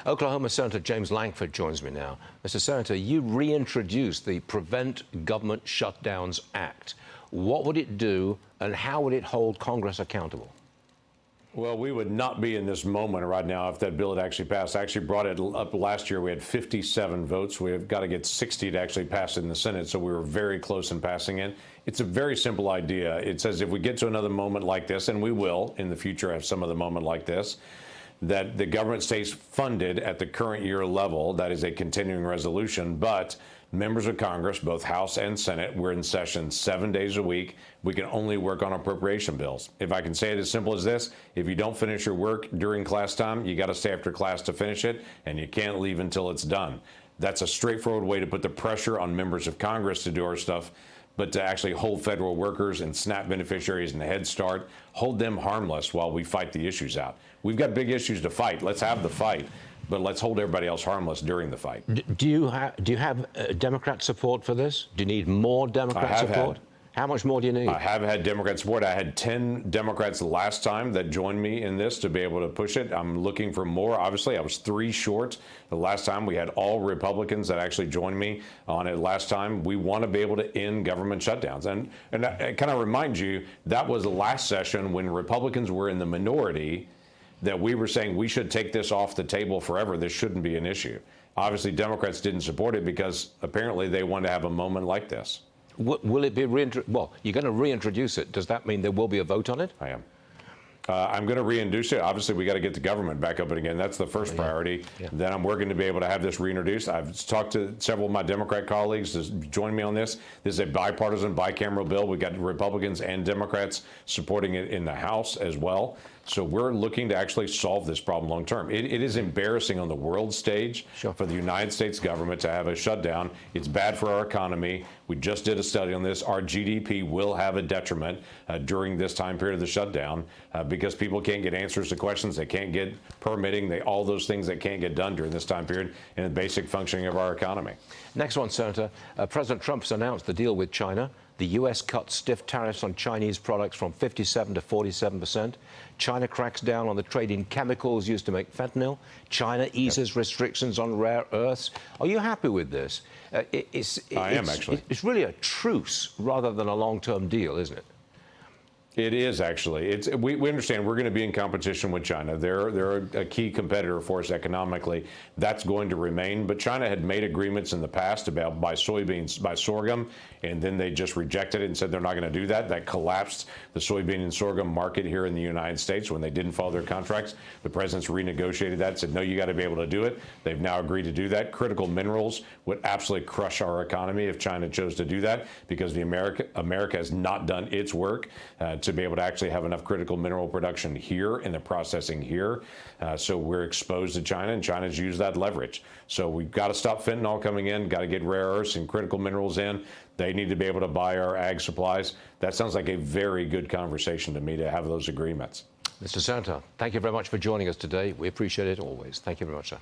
Oklahoma Senator James Lankford joins me now. Mr. Senator, you reintroduced the Prevent Government Shutdowns Act. What would it do, and how would it hold Congress accountable? Well, we would not be in this moment right now if that bill had actually passed. I actually brought it up last year. We had 57 votes. We've got to get 60 to actually pass it in the Senate, so we were very close in passing it. It's a very simple idea. It says if we get to another moment like this, and we will in the future have some other moment like this, that the government stays funded at the current year level. That is a continuing resolution, but members of Congress, both House and Senate, we're in session 7 days a week. We can only work on appropriation bills. If I can say it as simple as this, if you don't finish your work during class time, you got to stay after class to finish it, and you can't leave until it's done. That's a straightforward way to put the pressure on members of Congress to do our stuff, but to actually hold federal workers and SNAP beneficiaries and Head Start, hold them harmless while we fight the issues out. We've got big issues to fight. Let's have the fight, but let's hold everybody else harmless during the fight. Do you have Democrat support for this? Do you need more Democrat support? How much more do you need? I have had Democrat support. I had 10 Democrats last time that joined me in this to be able to push it. I'm looking for more. Obviously, I was 3 short. The last time we had all Republicans that actually joined me on it last time. We want to be able to end government shutdowns. And I kind of remind you, that was the last session when Republicans were in the minority that we were saying we should take this off the table forever. This shouldn't be an issue. Obviously, Democrats didn't support it because apparently they wanted to have a moment like this. Will it be well, you're going to reintroduce it. Does that mean there will be a vote on it? I am. I'm going to reintroduce it. Obviously, we got to get the government back open again. That's the first priority. Yeah. Then I'm working to be able to have this reintroduced. I've talked to several of my Democrat colleagues to join me on this. This is a bipartisan, bicameral bill. We've got Republicans and Democrats supporting it in the House as well. So we're looking to actually solve this problem long term. It is embarrassing on the world stage for the United States government to have a shutdown. It's bad for our economy. We just did a study on this. Our GDP will have a detriment during this time period of the shutdown because people can't get answers to questions. They can't get permitting, all those things that can't get done during this time period in the basic functioning of our economy. Next one, Senator. President Trump's announced the deal with China. The U.S. cuts stiff tariffs on Chinese products from 57% to 47%. China cracks down on the trade in chemicals used to make fentanyl. China eases restrictions on rare earths. Are you happy with this? I am, actually. It's really a truce rather than a long-term deal, isn't it? It is, actually. We understand we're going to be in competition with China. They're a key competitor for us economically. That's going to remain. But China had made agreements in the past about buy soybeans, buy sorghum, and then they just rejected it and said they're not going to do that. That collapsed the soybean and sorghum market here in the United States when they didn't follow their contracts. The president's renegotiated that, said, no, you got to be able to do it. They've now agreed to do that. Critical minerals would absolutely crush our economy if China chose to do that because America has not done its work to be able to actually have enough critical mineral production here and the processing here. So we're exposed to China, and China's used that leverage. So we've got to stop fentanyl coming in, got to get rare earths and critical minerals in. They need to be able to buy our ag supplies. That sounds like a very good conversation to me to have those agreements. Mr. Senator, thank you very much for joining us today. We appreciate it always. Thank you very much, sir.